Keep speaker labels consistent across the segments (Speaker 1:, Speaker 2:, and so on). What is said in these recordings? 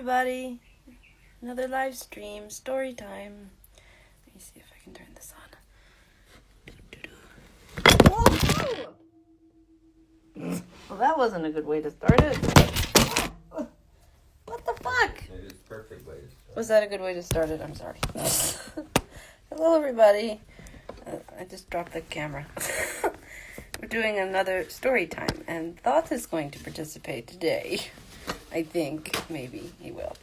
Speaker 1: everybody. Another live stream, story time. Let me see if I can turn this on. Whoa! Well, that wasn't a good way to start it. What the fuck?
Speaker 2: Maybe it's the perfect way to start.
Speaker 1: Was that a good way to start it? I'm sorry. Hello, everybody. I just dropped the camera. We're doing another story time, and Thoth is going to participate today. I think. Maybe he will.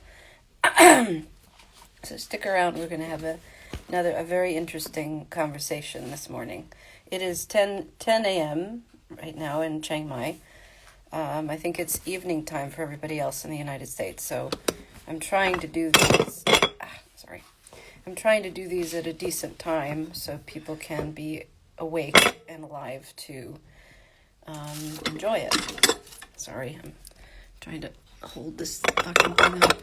Speaker 1: So stick around. We're going to have a very interesting conversation this morning. It is 10 a.m. right now in Chiang Mai. I think it's evening time for everybody else in the United States. So I'm trying to do these. I'm trying to do these at a decent time so people can be awake and alive to enjoy it. Sorry, I'm trying to hold this fucking thing up.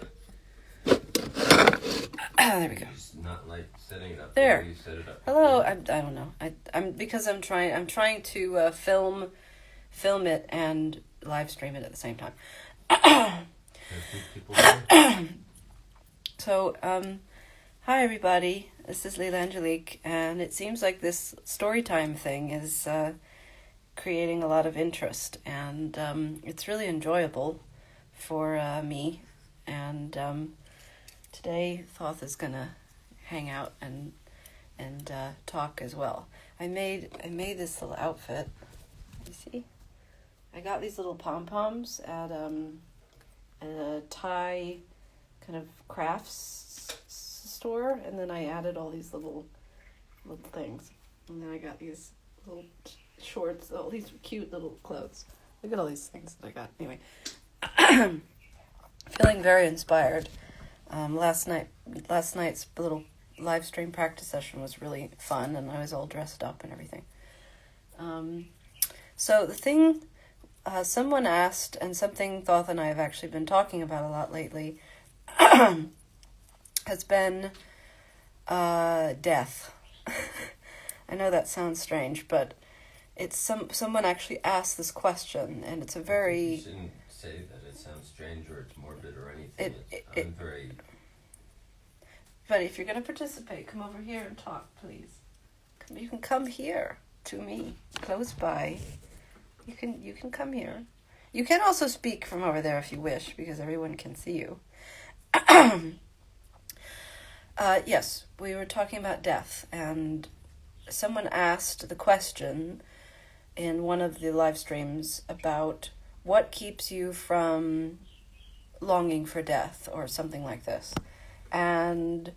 Speaker 1: There we go.
Speaker 2: It's not like setting it up.
Speaker 1: There.
Speaker 2: You set it up.
Speaker 1: Hello. I don't know. I'm trying to film it and live stream it at the same time. So hi everybody. This is Lila'Angelique, and it seems like this story time thing is creating a lot of interest, and it's really enjoyable for me. And today Thoth is gonna hang out and talk as well. I made this little outfit. You see, I got these little pom poms at a Thai kind of crafts store, and then I added all these little things, and then I got these little shorts, all these cute little clothes. Look at all these things that I got. Anyway, feeling very inspired. Last night's little live stream practice session was really fun, and I was all dressed up and everything. So the thing someone asked, and something Thoth and I have actually been talking about a lot lately, has been death. I know that sounds strange, but it's someone actually asked this question, and it's a very...
Speaker 2: You shouldn't say that it sounds strange or it's morbid or anything. I'm very...
Speaker 1: But if you're going to participate, come over here and talk, please. You can come here to me, close by. You can come here. You can also speak from over there if you wish, because everyone can see you. Yes, we were talking about death, and someone asked the question in one of the live streams about what keeps you from longing for death or something like this. And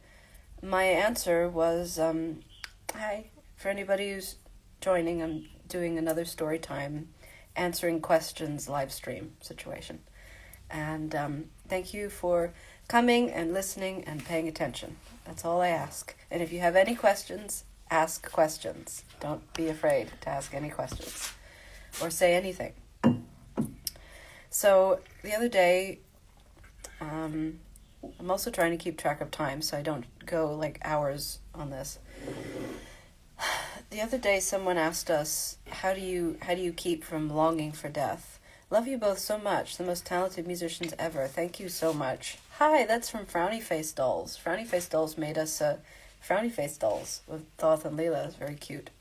Speaker 1: my answer was, hi, for anybody who's joining, I'm doing another story time, answering questions live stream situation. And thank you for coming and listening and paying attention. That's all I ask. And if you have any questions, ask questions. Don't be afraid to ask any questions or say anything. So the other day, I'm also trying to keep track of time so I don't go like hours on this. The other day someone asked us, how do you keep from longing for death? Love you both so much, the most talented musicians ever. Thank you so much. Hi, that's from Frowny Face Dolls. Frowny Face Dolls made us Frowny Face Dolls with Thoth and Leela. It's very cute.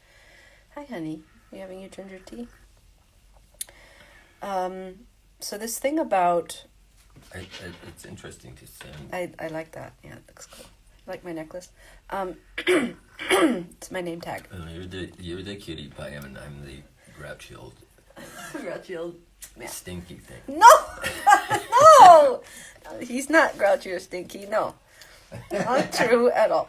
Speaker 1: Hi, honey. You having your ginger tea? So this thing about...
Speaker 2: It's interesting to say.
Speaker 1: I like that. Yeah, it looks cool. You like my necklace? It's my name tag.
Speaker 2: You're the cutie pie, and I'm the grouchy old...
Speaker 1: Grouchy old man.
Speaker 2: Stinky thing.
Speaker 1: No! No! He's not grouchy or stinky, no. Not true at all.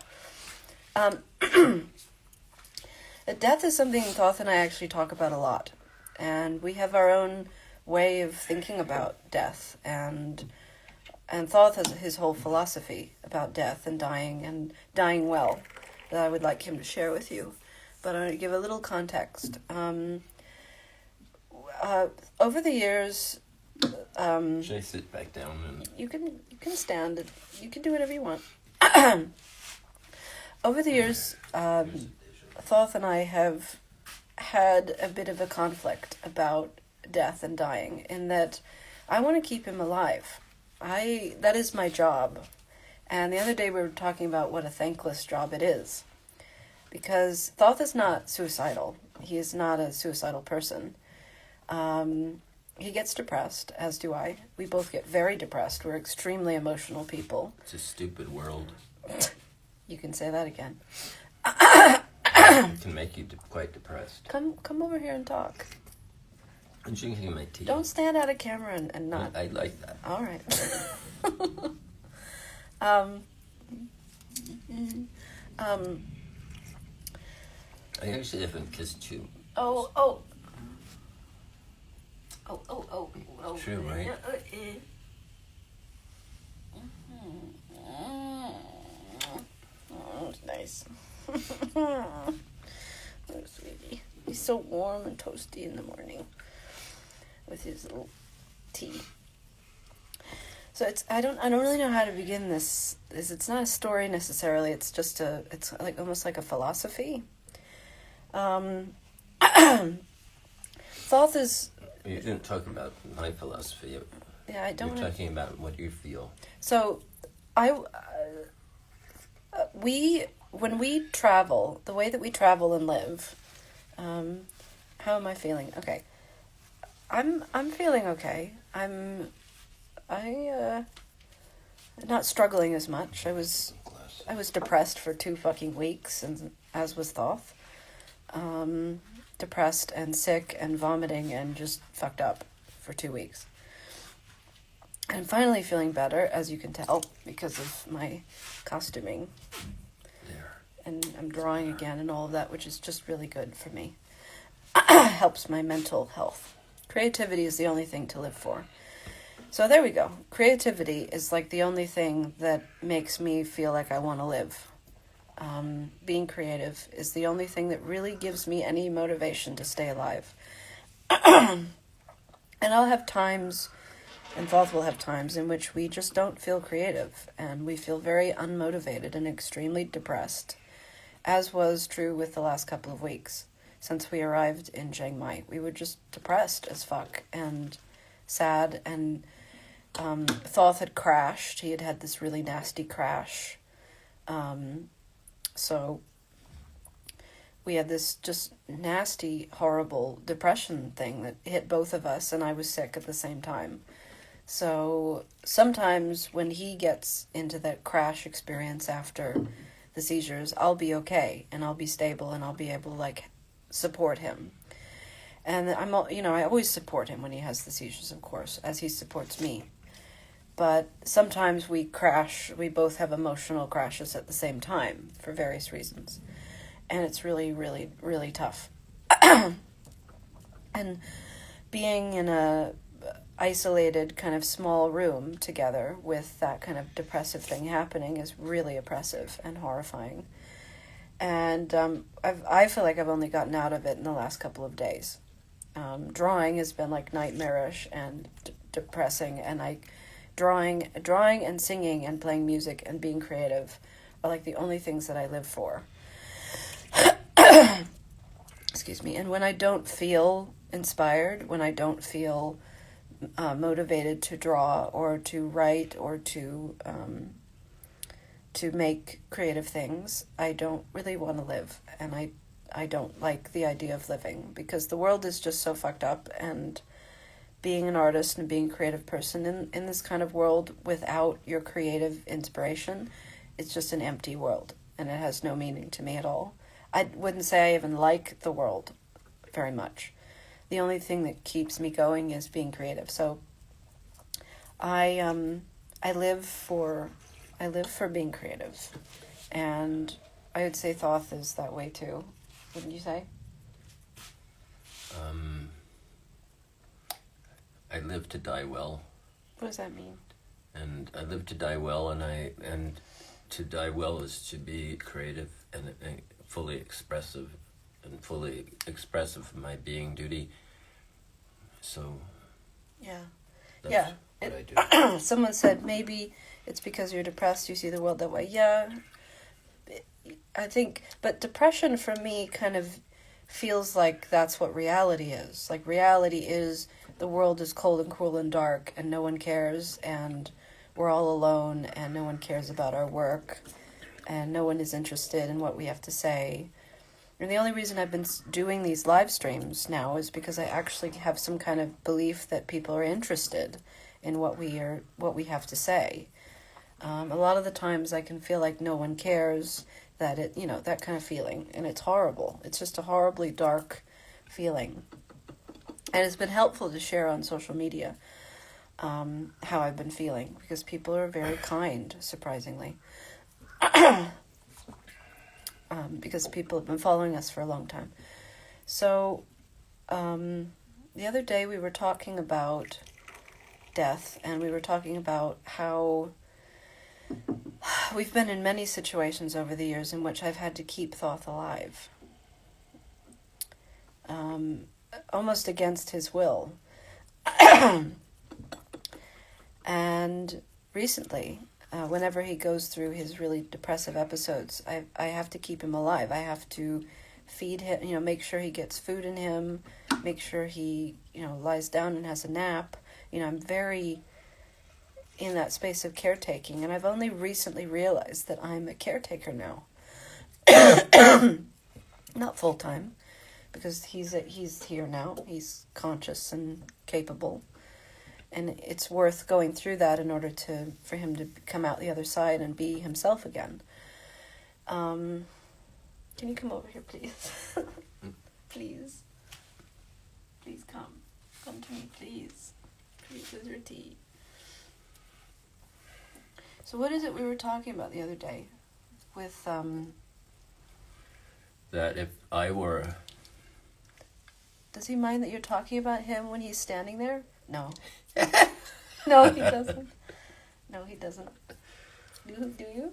Speaker 1: Death is something Thoth and I actually talk about a lot. And we have our own way of thinking about death. And Thoth has his whole philosophy about death and dying well that I would like him to share with you. But I'm going to give a little context. Over the years...
Speaker 2: Should I sit back down?
Speaker 1: You can stand. You can do whatever you want. Over the years, Thoth and I have had a bit of a conflict about death and dying, in that I want to keep him alive. that is my job. And the other day we were talking about what a thankless job it is. Because Thoth is not suicidal. He is not a suicidal person. He gets depressed, as do I. We both get very depressed. We're extremely emotional people.
Speaker 2: It's a stupid world.
Speaker 1: You can say that again.
Speaker 2: It can make you quite depressed.
Speaker 1: Come over here and talk.
Speaker 2: I'm drinking my tea.
Speaker 1: Don't stand out of camera and not.
Speaker 2: I like that.
Speaker 1: All right.
Speaker 2: I actually haven't kissed you.
Speaker 1: Oh.
Speaker 2: True, right?
Speaker 1: Oh, it's nice. Oh, sweetie. He's so warm and toasty in the morning with his little tea. So I don't really know how to begin this. It's not a story necessarily. It's just it's like almost like a philosophy. Thoth is.
Speaker 2: You didn't talk about my philosophy.
Speaker 1: Yeah, I don't.
Speaker 2: You're talking about what you feel.
Speaker 1: So, when we travel, the way that we travel and live, how am I feeling? Okay, I'm feeling okay. I'm not struggling as much. I was depressed for 2 fucking weeks, and as was Thoth. Depressed and sick and vomiting and just fucked up for 2 weeks. I'm finally feeling better, as you can tell, because of my costuming.
Speaker 2: There.
Speaker 1: And I'm drawing again and all of that, which is just really good for me. Helps my mental health. Creativity is the only thing to live for. So there we go. Creativity is like the only thing that makes me feel like I want to live. Being creative is the only thing that really gives me any motivation to stay alive. And I'll have times, and Thoth will have times, in which we just don't feel creative, and we feel very unmotivated and extremely depressed, as was true with the last couple of weeks. Since we arrived in Chiang Mai, we were just depressed as fuck, and sad, and Thoth had crashed. He had had this really nasty crash. So we had this just nasty, horrible depression thing that hit both of us, and I was sick at the same time. So sometimes when he gets into that crash experience after the seizures, I'll be okay, and I'll be stable, and I'll be able to, support him. And I always support him when he has the seizures, of course, as he supports me. But sometimes we crash, we both have emotional crashes at the same time for various reasons. And it's really, really, really tough. And being in a isolated kind of small room together with that kind of depressive thing happening is really oppressive and horrifying. And I feel like I've only gotten out of it in the last couple of days. Drawing has been nightmarish and depressing, and drawing and singing and playing music and being creative are the only things that I live for. Excuse me. And when I don't feel inspired, when I don't feel motivated to draw or to write or to make creative things, I don't really want to live, and I don't like the idea of living, because the world is just so fucked up, and being an artist and being a creative person in this kind of world without your creative inspiration, it's just an empty world, and it has no meaning to me at all. I wouldn't say I even like the world very much. The only thing that keeps me going is being creative. So I live for being creative, and I would say Thoth is that way too. Wouldn't you say?
Speaker 2: I live to die well.
Speaker 1: What does that mean?
Speaker 2: And I live to die well, and to die well is to be creative and fully expressive of my being duty. So that's what I do.
Speaker 1: Someone said maybe it's because you're depressed, you see the world that way. Yeah, I think, but depression for me kind of feels like that's what reality is. Reality is the world is cold and cruel and dark, and no one cares, and we're all alone and no one cares about our work and no one is interested in what we have to say. And the only reason I've been doing these live streams now is because I actually have some kind of belief that people are interested in what we have to say. A lot of the times I can feel like no one cares, that that kind of feeling, and it's horrible. It's just a horribly dark feeling. And it's been helpful to share on social media how I've been feeling, because people are very kind, surprisingly. Because people have been following us for a long time. So, the other day we were talking about death, and we were talking about how we've been in many situations over the years in which I've had to keep Thoth alive. Almost against his will. And recently, whenever he goes through his really depressive episodes, I have to keep him alive. I have to feed him, make sure he gets food in him, make sure he, lies down and has a nap. I'm very in that space of caretaking, and I've only recently realized that I'm a caretaker now. Not full-time, because he's here now. He's conscious and capable. And it's worth going through that in order for him to come out the other side and be himself again. Can you come over here, please? Please. Please come. Come to me, please. Please, with your tea. So what is it we were talking about the other day? With,
Speaker 2: That if I were...
Speaker 1: Does he mind that you're talking about him when he's standing there? No. No, he doesn't. No, he doesn't. Do you?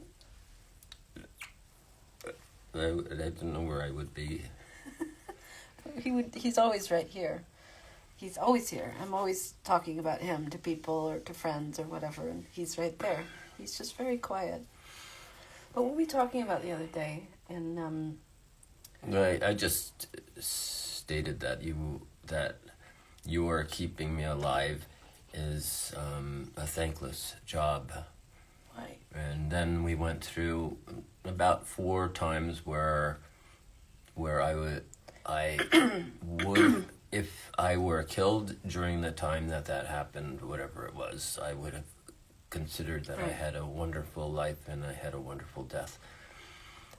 Speaker 2: I don't know where I would be.
Speaker 1: He's always right here. He's always here. I'm always talking about him to people or to friends or whatever, and he's right there. He's just very quiet. But what were we talking about the other day? And
Speaker 2: I just stated that your keeping me alive is a thankless job.
Speaker 1: Why?
Speaker 2: And then we went through about 4 times where I would if I were killed during the time that happened, whatever it was, I would have considered that I had a wonderful life and I had a wonderful death.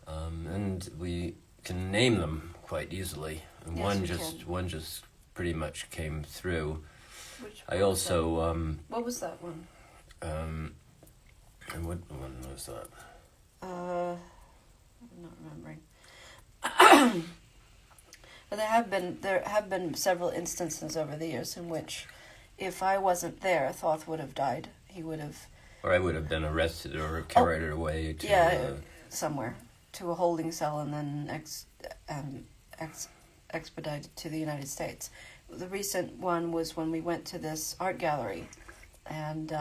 Speaker 2: And we can name them quite easily. And
Speaker 1: Yes,
Speaker 2: one just pretty much came through.
Speaker 1: Which
Speaker 2: I also
Speaker 1: what was that one?
Speaker 2: and what one was that?
Speaker 1: I'm not remembering. But there have been several instances over the years in which, if I wasn't there, Thoth would have died. He would have,
Speaker 2: Or I would have been arrested or carried away to
Speaker 1: somewhere, to a holding cell, and then expedited to the United States. The recent one was when we went to this art gallery, and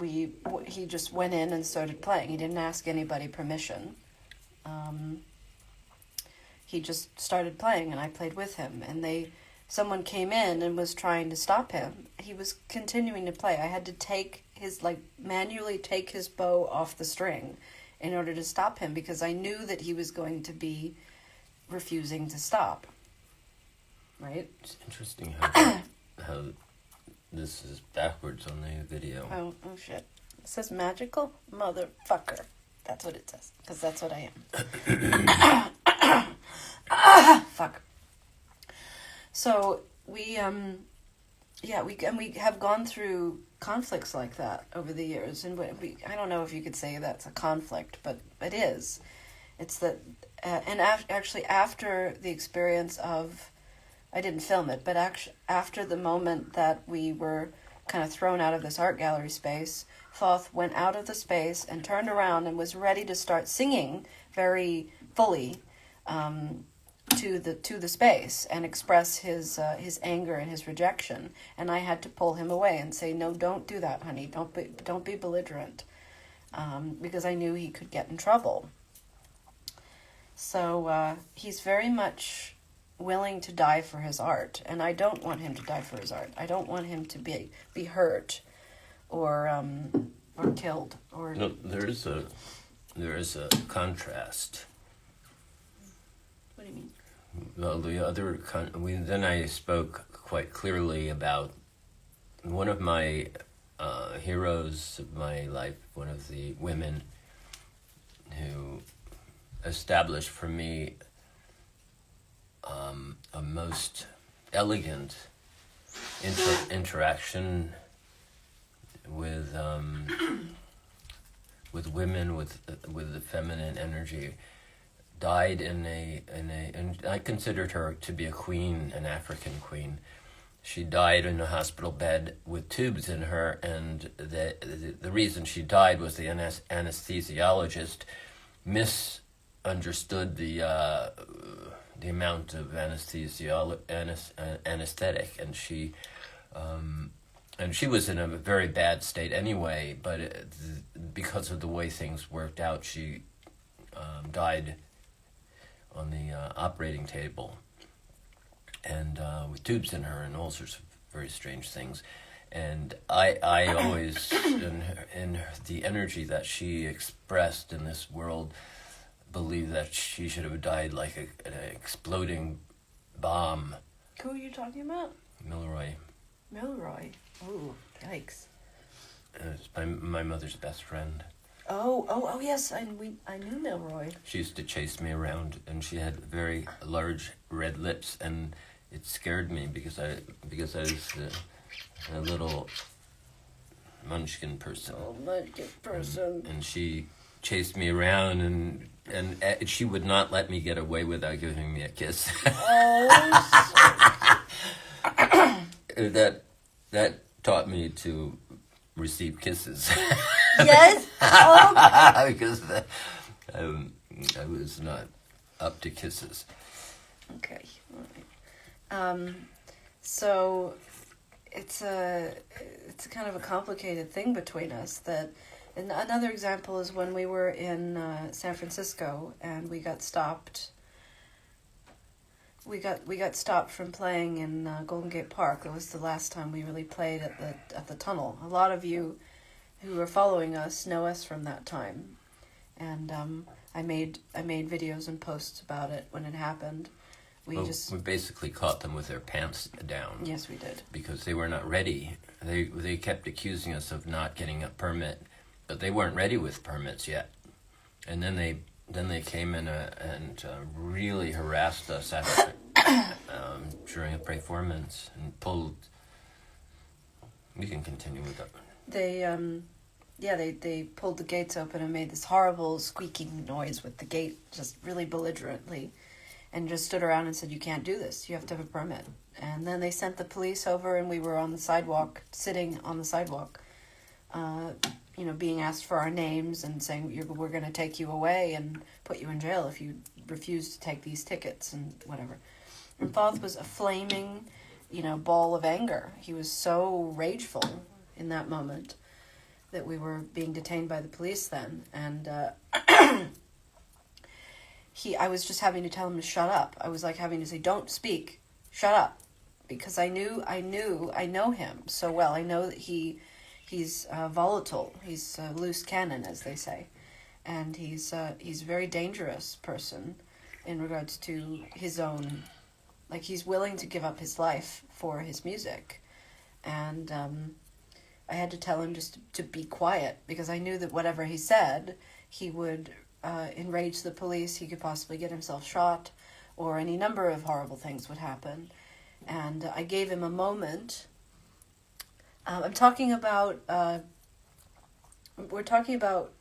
Speaker 1: he just went in and started playing. He didn't ask anybody permission. He just started playing, and I played with him. And someone came in and was trying to stop him. He was continuing to play. I had to manually take his bow off the string in order to stop him, because I knew that he was going to be refusing to stop. Right?
Speaker 2: It's interesting how this is backwards on the video.
Speaker 1: Oh shit. It says magical motherfucker. That's what it says, because that's what I am. Fuck. So we have gone through conflicts like that over the years, and I don't know if you could say that's a conflict, but it is. It's that, and actually after the experience of, I didn't film it, but after the moment that we were kind of thrown out of this art gallery space, Thoth went out of the space and turned around and was ready to start singing very fully to the space and express his anger and his rejection. And I had to pull him away and say, no, don't do that, honey. Don't be belligerent, because I knew he could get in trouble. So he's very much willing to die for his art, and I don't want him to die for his art. I don't want him to be hurt. or killed or.
Speaker 2: No, there is a contrast.
Speaker 1: What do you mean?
Speaker 2: Well, then I spoke quite clearly about one of my heroes of my life, one of the women who established for me a most elegant interaction with women, with the feminine energy. Died and I considered her to be a queen, an African queen. She died in a hospital bed with tubes in her, and the reason she died was the anesthesiologist misunderstood the amount of anesthetic, and she was in a very bad state anyway. But because of the way things worked out, she died on the operating table, and with tubes in her and all sorts of very strange things. And I always, in the energy that she expressed in this world, believe that she should have died like an exploding bomb.
Speaker 1: Who are you talking about?
Speaker 2: Milroy.
Speaker 1: Milroy. Oh, yikes.
Speaker 2: It's my mother's best friend.
Speaker 1: Oh, yes, I knew Milroy.
Speaker 2: She used to chase me around, and she had very large red lips, and it scared me because I was a little munchkin person.
Speaker 1: Oh, munchkin person.
Speaker 2: And she chased me around, and she would not let me get away without giving me a kiss.
Speaker 1: Oh.
Speaker 2: That taught me to receive kisses.
Speaker 1: Yes. Oh.
Speaker 2: Because I was not up to kisses.
Speaker 1: Okay. All right. So it's a kind of a complicated thing between us. That, and another example is when we were in San Francisco and we got stopped. We got stopped from playing in Golden Gate Park. It was the last time we really played at the tunnel. A lot of you who are following us know us from that time, and I made videos and posts about it when it happened. We
Speaker 2: basically caught them with their pants down.
Speaker 1: Yes, we did,
Speaker 2: because they were not ready. They kept accusing us of not getting a permit, but they weren't ready with permits yet. And then they came in and really harassed us after, during a performance and pulled. We can continue with that.
Speaker 1: They pulled the gates open and made this horrible squeaking noise with the gate just really belligerently, and just stood around and said, "You can't do this. You have to have a permit." And then they sent the police over, and we were on the sidewalk, sitting on the sidewalk, being asked for our names and saying, "We're going to take you away and put you in jail if you refuse to take these tickets," and whatever. And Thoth was a flaming, ball of anger. He was so rageful in that moment that we were being detained by the police then. And I was just having to tell him to shut up. I was like having to say, "Don't speak, shut up," because I know him so well. I know that he's volatile. He's a loose cannon, as they say, and he's a very dangerous person in regards to his own. Like, he's willing to give up his life for his music, and I had to tell him just to be quiet, because I knew that whatever he said, he would enrage the police. He could possibly get himself shot, or any number of horrible things would happen. And I gave him a moment. I'm talking about. We're talking about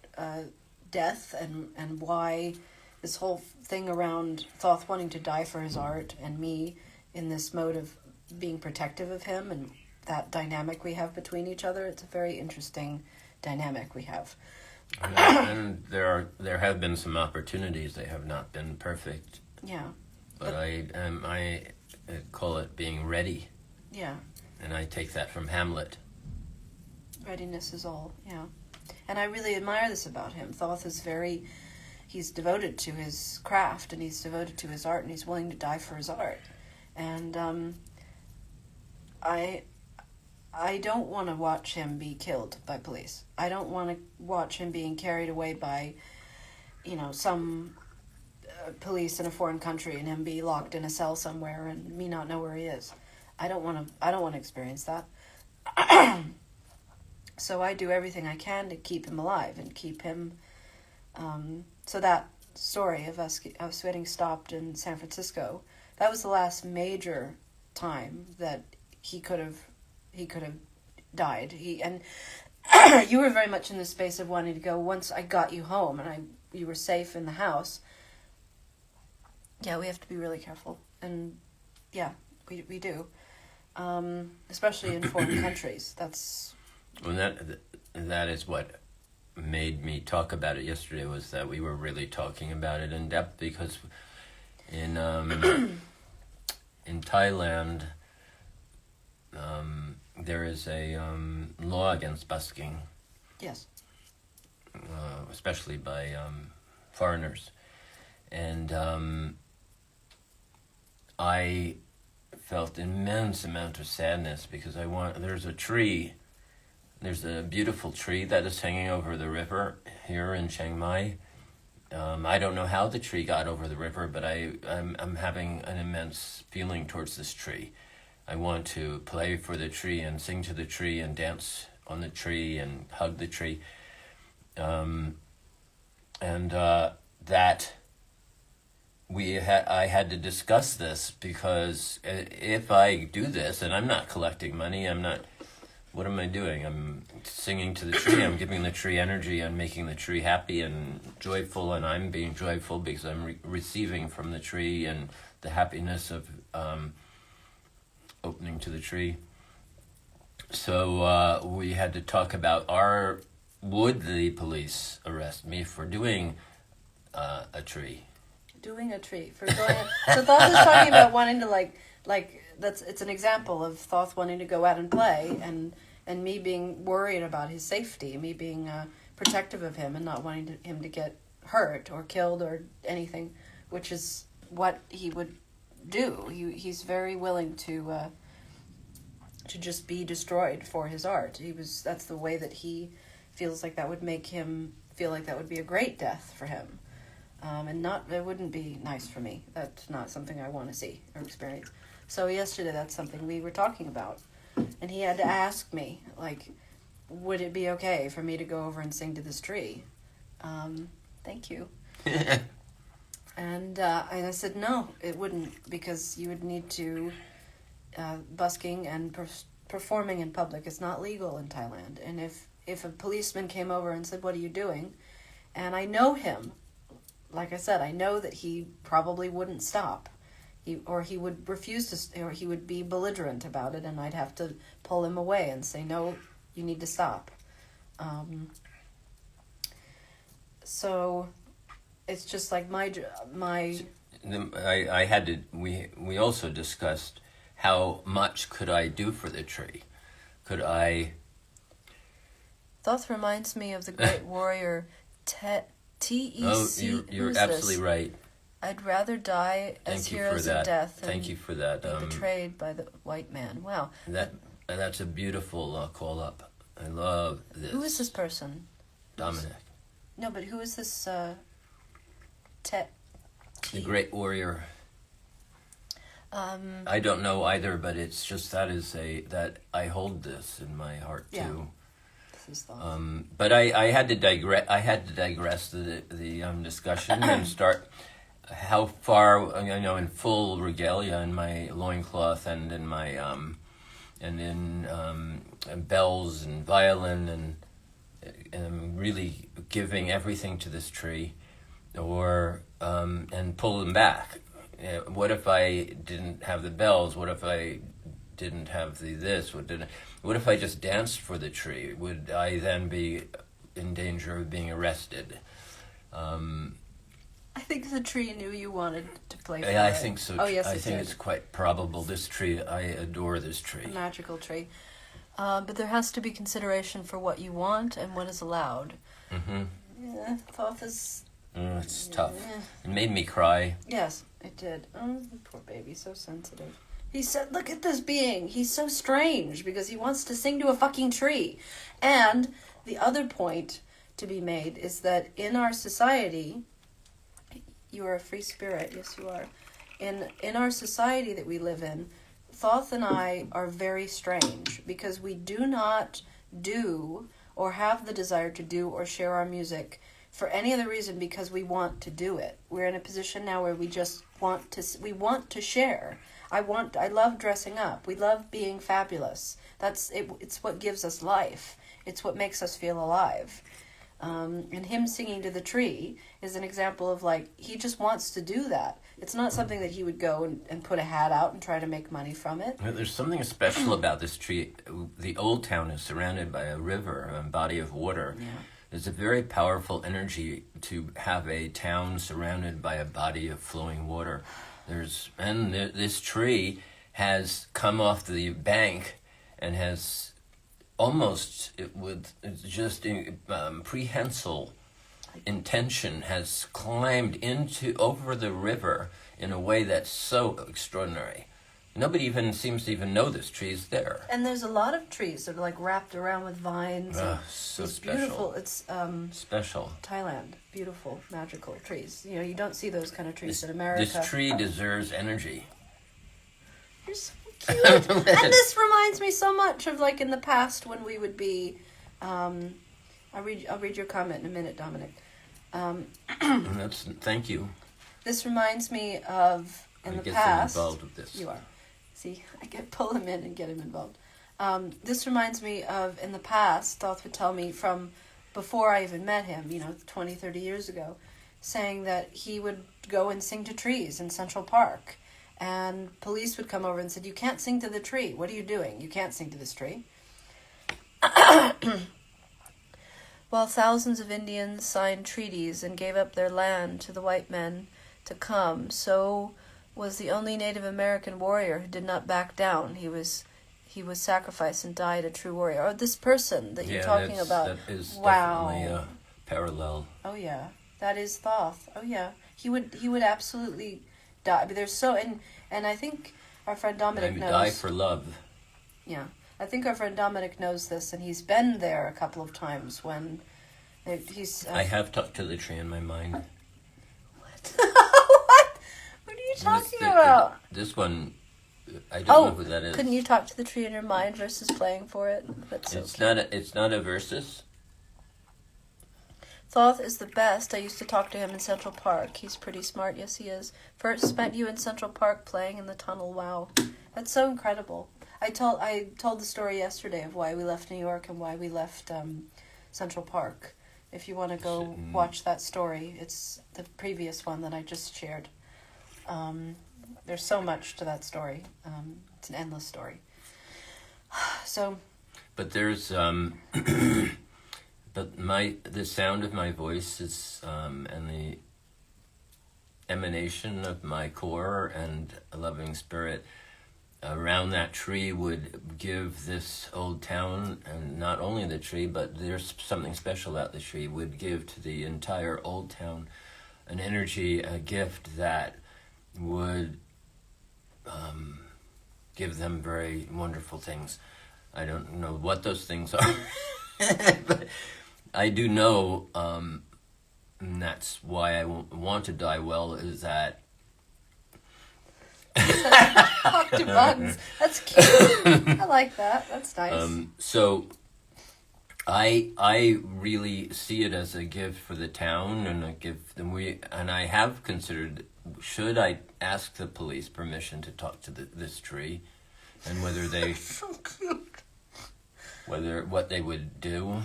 Speaker 1: death and why this whole thing around Thoth wanting to die for his art, and me in this mode of being protective of him, and that dynamic we have between each other. It's a very interesting dynamic we have.
Speaker 2: And there have been some opportunities. They have not been perfect.
Speaker 1: Yeah.
Speaker 2: But I call it being ready.
Speaker 1: Yeah.
Speaker 2: And I take that from Hamlet.
Speaker 1: Readiness is all, yeah. And I really admire this about him. Thoth is he's devoted to his craft, and he's devoted to his art, and he's willing to die for his art. And I don't want to watch him be killed by police. I don't want to watch him being carried away by, some police in a foreign country and him be locked in a cell somewhere and me not know where he is. I don't want to experience that. So I do everything I can to keep him alive and keep him. So that story of us getting stopped in San Francisco, that was the last major time that he could have died. And you were very much in the space of wanting to go. Once I got you home and you were safe in the house. Yeah, we have to be really careful, and yeah, we do, especially in foreign countries. That's
Speaker 2: that is what made me talk about it yesterday, was that we were really talking about it in depth, because in in Thailand there is a law against busking.
Speaker 1: Yes.
Speaker 2: Especially by foreigners, and I felt immense amount of sadness because there's a beautiful tree that is hanging over the river here in Chiang Mai. I don't know how the tree got over the river, but I'm having an immense feeling towards this tree. I want to play for the tree and sing to the tree and dance on the tree and hug the tree. That I had to discuss this, because if I do this, and I'm not collecting money, what am I doing? I'm singing to the tree, I'm giving the tree energy, I'm making the tree happy and joyful, and I'm being joyful because I'm receiving from the tree and the happiness of opening to the tree. So we had to talk about would the police arrest me for doing a tree?
Speaker 1: Doing a tree for going. So Thoth is talking about wanting to it's an example of Thoth wanting to go out and play, and me being worried about his safety, me being protective of him and not wanting him to get hurt or killed or anything, which is what he would do. He's very willing to just be destroyed for his art. That's the way that he feels like that would make him feel like that would be a great death for him. It wouldn't be nice for me. That's not something I want to see or experience. So yesterday, that's something we were talking about. And he had to ask me, would it be okay for me to go over and sing to this tree? Thank you. And I said, no, it wouldn't, because you would need to, busking and performing in public is not legal in Thailand. And if a policeman came over and said, what are you doing? And I know him. Like I said, I know that he probably wouldn't stop. He would refuse to, or he would be belligerent about it, and I'd have to pull him away and say, no, you need to stop. So it's just like my.
Speaker 2: I had to. We also discussed how much could I do for the tree. Could I?
Speaker 1: Thoth reminds me of the great warrior T.E.C.
Speaker 2: Oh, you're absolutely right.
Speaker 1: I'd rather die as heroes of death than
Speaker 2: Thank you for that.
Speaker 1: Be betrayed by the white man. Wow.
Speaker 2: That's a beautiful call up. I love this.
Speaker 1: Who is this person?
Speaker 2: Dominic.
Speaker 1: No, but who is this?
Speaker 2: The great warrior. I don't know either, but it's just that I hold this in my heart too.
Speaker 1: Yeah.
Speaker 2: But I had to digress. I had to digress the discussion and start how far, in full regalia, in my loincloth and in my and in bells and violin and really giving everything to this tree, or and pull them back. What if I didn't have the bells? What if I didn't have this? What if I just danced for the tree? Would I then be in danger of being arrested?
Speaker 1: I think the tree knew you wanted to play for
Speaker 2: I
Speaker 1: it.
Speaker 2: think so.
Speaker 1: Oh, yes,
Speaker 2: I think it's quite probable. This tree, I adore this tree.
Speaker 1: A magical tree. But there has to be consideration for what you want and what is allowed.
Speaker 2: Mm-hmm.
Speaker 1: Yeah, Thoth is...
Speaker 2: it's tough.
Speaker 1: Yeah.
Speaker 2: It made me cry.
Speaker 1: Yes, it did. Oh, poor baby, so sensitive. He said, look at this being. He's so strange because he wants to sing to a fucking tree. And the other point to be made is that in our society, you are a free spirit. Yes, you are. In our society that we live in, Thoth and I are very strange because we do not do or have the desire to do or share our music for any other reason because we want to do it. We're in a position now where we just want to share. I love dressing up. We love being fabulous. That's it. It's what gives us life. It's what makes us feel alive. And him singing to the tree is an example of like, he just wants to do that. It's not something that he would go and put a hat out and try to make money from it.
Speaker 2: There's something special about this tree. The old town is surrounded by a river, a body of water.
Speaker 1: Yeah.
Speaker 2: There's a very powerful energy to have a town surrounded by a body of flowing water. This tree has come off the bank and has almost, prehensile intention, has climbed over the river in a way that's so extraordinary. Nobody even seems to even know this tree is there.
Speaker 1: And there's a lot of trees that are like wrapped around with vines.
Speaker 2: So
Speaker 1: it's
Speaker 2: special.
Speaker 1: Beautiful. It's
Speaker 2: special.
Speaker 1: Thailand. Beautiful, magical trees. You know, you don't see those kind of trees in America.
Speaker 2: This tree deserves energy.
Speaker 1: You're so cute. And this reminds me so much of like in the past when we would be. I'll read your comment in a minute, Dominic.
Speaker 2: Thank you.
Speaker 1: This reminds me of in the past.
Speaker 2: I'm involved with this.
Speaker 1: You are. See, I pull him in and get him involved. This reminds me of in the past, Thoth would tell me from before I even met him, 20, 30 years ago, saying that he would go and sing to trees in Central Park. And police would come over and said, you can't sing to the tree. What are you doing? You can't sing to this tree. While thousands of Indians signed treaties and gave up their land to the white men to come, so was the only Native American warrior who did not back down. He was sacrificed and died a true warrior. Or this person that you're talking about.
Speaker 2: That is
Speaker 1: wow.
Speaker 2: Definitely a parallel.
Speaker 1: Oh yeah, that is Thoth. Oh yeah, he would absolutely die. But there's and I think our friend Dominic knows.
Speaker 2: Die for love.
Speaker 1: Yeah, I think our friend Dominic knows this, and he's been there a couple of times when he's.
Speaker 2: I have talked to the tree in my mind.
Speaker 1: What? What? What are you talking about?
Speaker 2: This one, I don't know who that is.
Speaker 1: Couldn't you talk to the tree in your mind versus playing for it? That's so cute.
Speaker 2: It's not a versus.
Speaker 1: Thoth is the best. I used to talk to him in Central Park. He's pretty smart. Yes, he is. First met you in Central Park playing in the tunnel. Wow. That's so incredible. I told the story yesterday of why we left New York and why we left Central Park. If you want to go watch that story, it's the previous one that I just shared. There's so much to that story. It's an endless story. So.
Speaker 2: But there's but the sound of my voice is and the emanation of my core and a loving spirit around that tree would give this old town, and not only the tree, but there's something special about the tree, would give to the entire old town an energy, a gift that would give them very wonderful things. I don't know what those things are, but I do know, and that's why I want to die well, is that
Speaker 1: talk to bugs. That's cute. I like that. That's nice.
Speaker 2: So I really see it as a gift for the town and a gift, and I have considered, should I ask the police permission to talk to this tree, and whether they
Speaker 1: so cute.
Speaker 2: what they would do.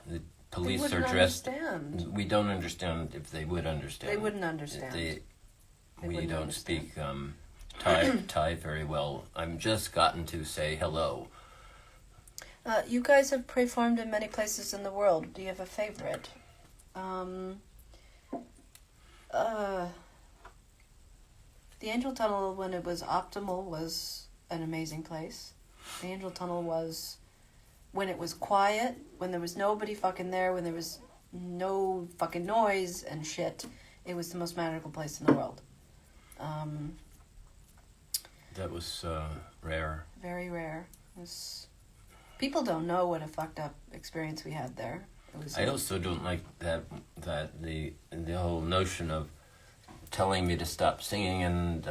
Speaker 2: The police are dressed. Understand. We don't understand if they would understand.
Speaker 1: They wouldn't understand.
Speaker 2: We don't speak Thai very well. I'm just gotten to say hello.
Speaker 1: You guys have performed in many places in the world. Do you have a favorite? The Angel Tunnel, when it was optimal, was an amazing place. The Angel Tunnel was when it was quiet, when there was nobody fucking there, when there was no fucking noise and shit. It was the most magical place in the world.
Speaker 2: That was rare.
Speaker 1: Very rare. People don't know what a fucked up experience we had there.
Speaker 2: I also don't like that the whole notion of telling me to stop singing and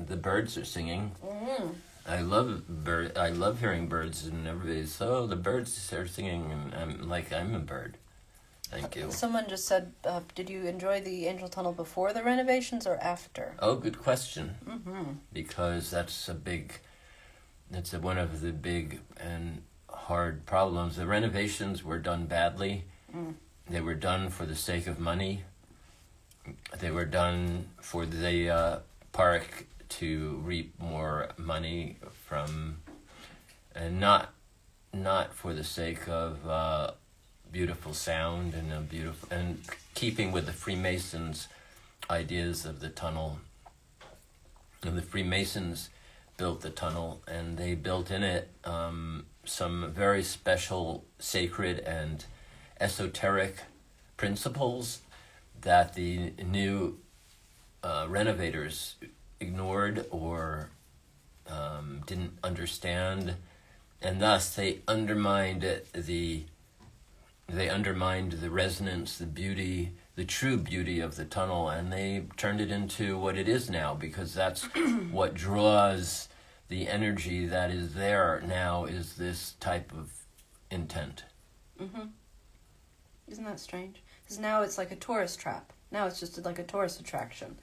Speaker 2: the birds are singing.
Speaker 1: Mm-hmm.
Speaker 2: I love hearing birds, and everybody's the birds are singing, and I'm like, I'm a bird. Thank you.
Speaker 1: Someone just said, did you enjoy the Angel Tunnel before the renovations or after?
Speaker 2: Oh, good question.
Speaker 1: Mm-hmm.
Speaker 2: Because that's one of the big and hard problems. The renovations were done badly.
Speaker 1: Mm.
Speaker 2: They were done for the sake of money. They were done for the park to reap more money from, and not for the sake of beautiful sound and keeping with the Freemasons' ideas of the tunnel. And the Freemasons built the tunnel, and they built in it some very special, sacred, and esoteric principles that the new renovators ignored or didn't understand, and thus they undermined the resonance, the beauty, the true beauty of the tunnel, and they turned it into what it is now, because that's what draws the energy that is there now, is this type of intent.
Speaker 1: Mm-hmm. Isn't that strange? Because now it's like a tourist trap. Now it's just like a tourist attraction.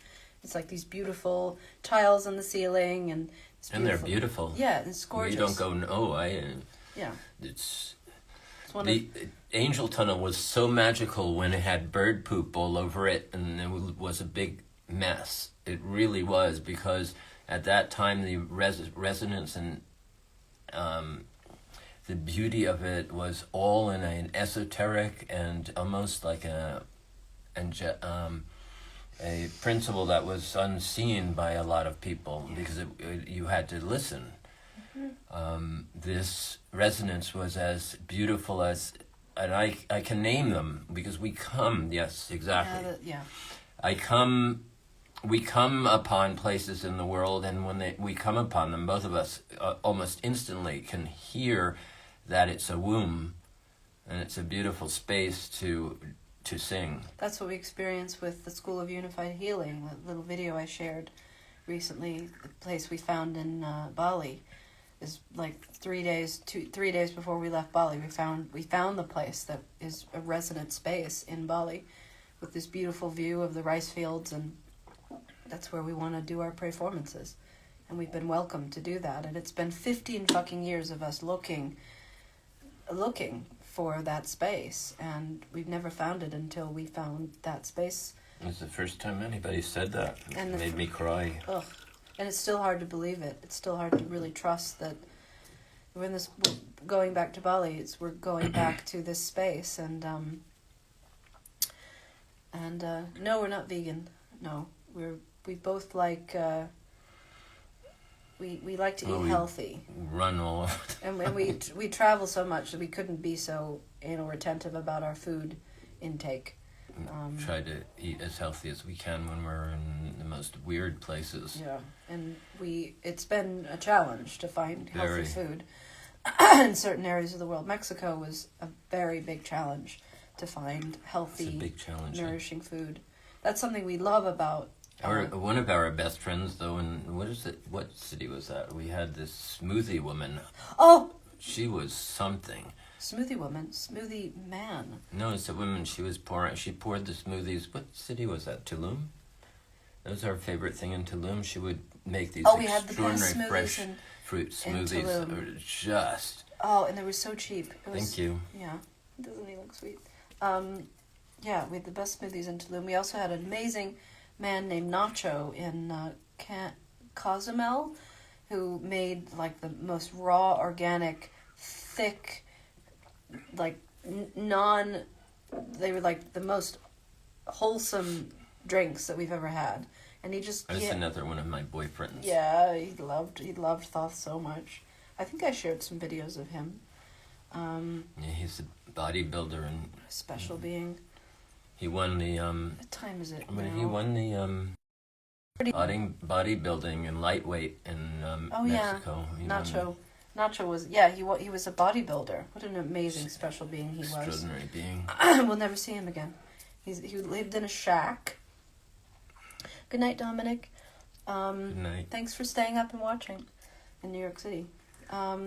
Speaker 1: It's like these beautiful tiles on the ceiling, and
Speaker 2: they're beautiful.
Speaker 1: Yeah, it's gorgeous.
Speaker 2: You don't go,
Speaker 1: yeah.
Speaker 2: It's the Angel Tunnel was so magical when it had bird poop all over it, and it was a big mess. It really was, because at that time the resonance and the beauty of it was all in an esoteric and almost like a principle that was unseen by a lot of people, because you had to listen. Mm-hmm. This resonance was as beautiful as, and I can name them because we come. Yes, exactly. We come upon places in the world, and when we come upon them, both of us almost instantly can hear that it's a womb, and it's a beautiful space to sing.
Speaker 1: That's what we experienced with the School of Unified Healing, the little video I shared recently. The place we found in Bali is like 3 days before we left Bali. We found the place that is a resonant space in Bali with this beautiful view of the rice fields, and that's where we want to do our performances. And we've been welcomed to do that. And it's been 15 fucking years of us looking for that space, and we've never found it until we found that space.
Speaker 2: It was the first time anybody said that. It made me cry.
Speaker 1: Ugh. And it's still hard to believe it. It's still hard to really trust that we're going back to Bali. We're going back to this space, and no, we're not vegan. No, we both like we like to eat healthy.
Speaker 2: Run all
Speaker 1: and we travel so much that we couldn't be so retentive about our food intake.
Speaker 2: Try to eat as healthy as we can when we're in the most weird places.
Speaker 1: Yeah, and it's been a challenge to find healthy food in certain areas of the world. Mexico was a very big challenge to find healthy, nourishing food. That's something we love about.
Speaker 2: One of our best friends, though, in what city was that? We had this smoothie woman.
Speaker 1: Oh!
Speaker 2: She was something.
Speaker 1: Smoothie woman? Smoothie man?
Speaker 2: No, it's a woman. She poured the smoothies. What city was that? Tulum? That was our favorite thing in Tulum. She would make these extraordinary fresh fruit smoothies. Just.
Speaker 1: Oh, and they were so cheap.
Speaker 2: Thank you.
Speaker 1: Yeah. Doesn't he look sweet? Yeah, we had the best smoothies in Tulum. We also had an amazing man named Nacho in Cozumel, who made like the most raw, organic, thick, like they were like the most wholesome drinks that we've ever had. And he just
Speaker 2: that's another one of my boyfriends.
Speaker 1: Yeah, he loved Thoth so much. I think I shared some videos of him.
Speaker 2: Yeah, he's a bodybuilder and
Speaker 1: a special being.
Speaker 2: He won the
Speaker 1: What time is it?
Speaker 2: He won the bodybuilding and lightweight in Mexico.
Speaker 1: Nacho was he was a bodybuilder. What an amazing special being he was.
Speaker 2: Extraordinary being.
Speaker 1: We'll never see him again. He lived in a shack. Good night, Dominic.
Speaker 2: Good night.
Speaker 1: Thanks for staying up and watching in New York City. What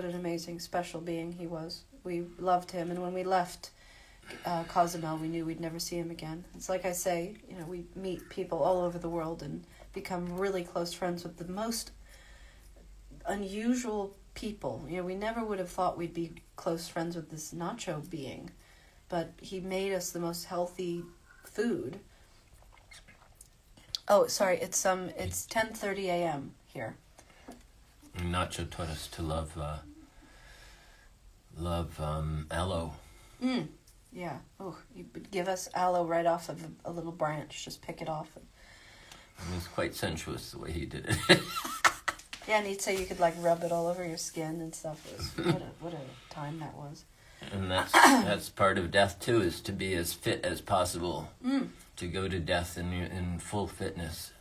Speaker 1: an amazing special being he was. We loved him, and when we left Cozumel, we knew we'd never see him again. It's like I say, we meet people all over the world and become really close friends with the most unusual people. We never would have thought we'd be close friends with this Nacho being, but he made us the most healthy food. Oh, sorry, it's 10:30 a.m. here.
Speaker 2: Nacho taught us to love aloe.
Speaker 1: Yeah. Oh, he would give us aloe right off of a little branch. Just pick it off.
Speaker 2: It was quite sensuous the way he did it.
Speaker 1: Yeah, and he'd say you could rub it all over your skin and stuff. It was, what a time that was.
Speaker 2: And that's part of death too, is to be as fit as possible. To go to death in full fitness.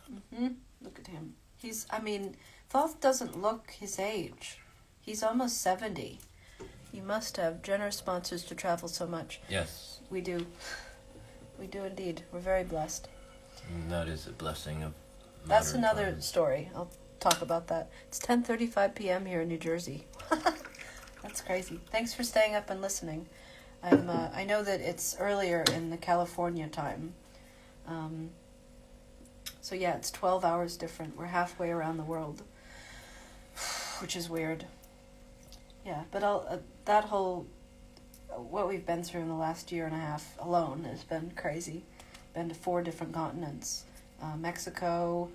Speaker 1: Look at him. Thoth doesn't look his age. He's almost 70. You must have generous sponsors to travel so much.
Speaker 2: Yes.
Speaker 1: We do. We do indeed. We're very blessed.
Speaker 2: And that is a blessing of
Speaker 1: That's another
Speaker 2: times.
Speaker 1: story. I'll talk about that. It's 10:35 p.m. here in New Jersey. That's crazy. Thanks for staying up and listening. I know that it's earlier in the California time. So yeah, it's 12 hours different. We're halfway around the world, which is weird. Yeah, but what we've been through in the last year and a half alone has been crazy. Been to 4 different continents: Mexico,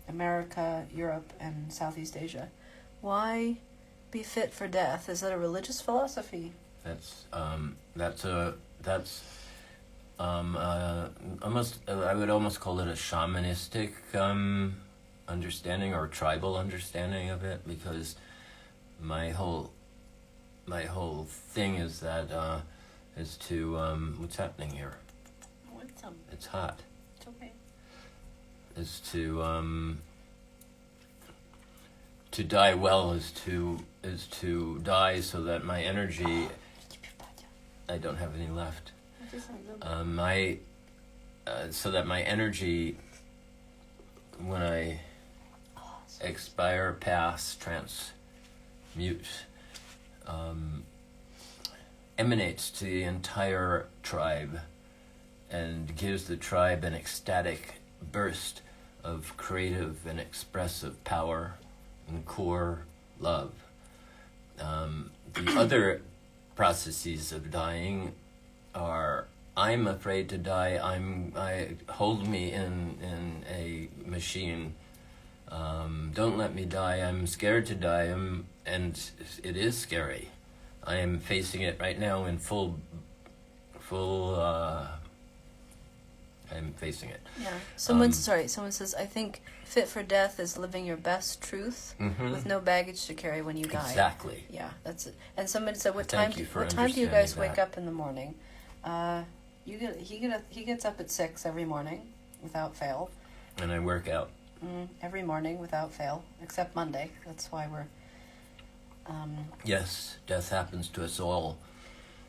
Speaker 1: America, Europe, and Southeast Asia. Why be fit for death? Is that a religious philosophy?
Speaker 2: That's almost, I would almost call it a shamanistic understanding or tribal understanding of it, because my whole thing is that is to what's happening here? It's hot.
Speaker 1: It's okay.
Speaker 2: Is to die well, is to die so that my energy, I don't have any left. So that my energy, when I expire, pass, transmute, emanates to the entire tribe and gives the tribe an ecstatic burst of creative and expressive power and core love. The other processes of dying are: I'm afraid to die. I hold me in a machine. Don't let me die. I'm scared to die. And it is scary. I am facing it right now in full. I'm facing it.
Speaker 1: Yeah. Someone says, I think fit for death is living your best truth with no baggage to carry when you die.
Speaker 2: Exactly.
Speaker 1: Yeah, that's it. And someone said, what
Speaker 2: Thank
Speaker 1: time do you guys wake up in the morning? He gets up at 6 every morning without fail.
Speaker 2: And I work out.
Speaker 1: Every morning without fail, except Monday. That's why we're...
Speaker 2: Yes, death happens to us all.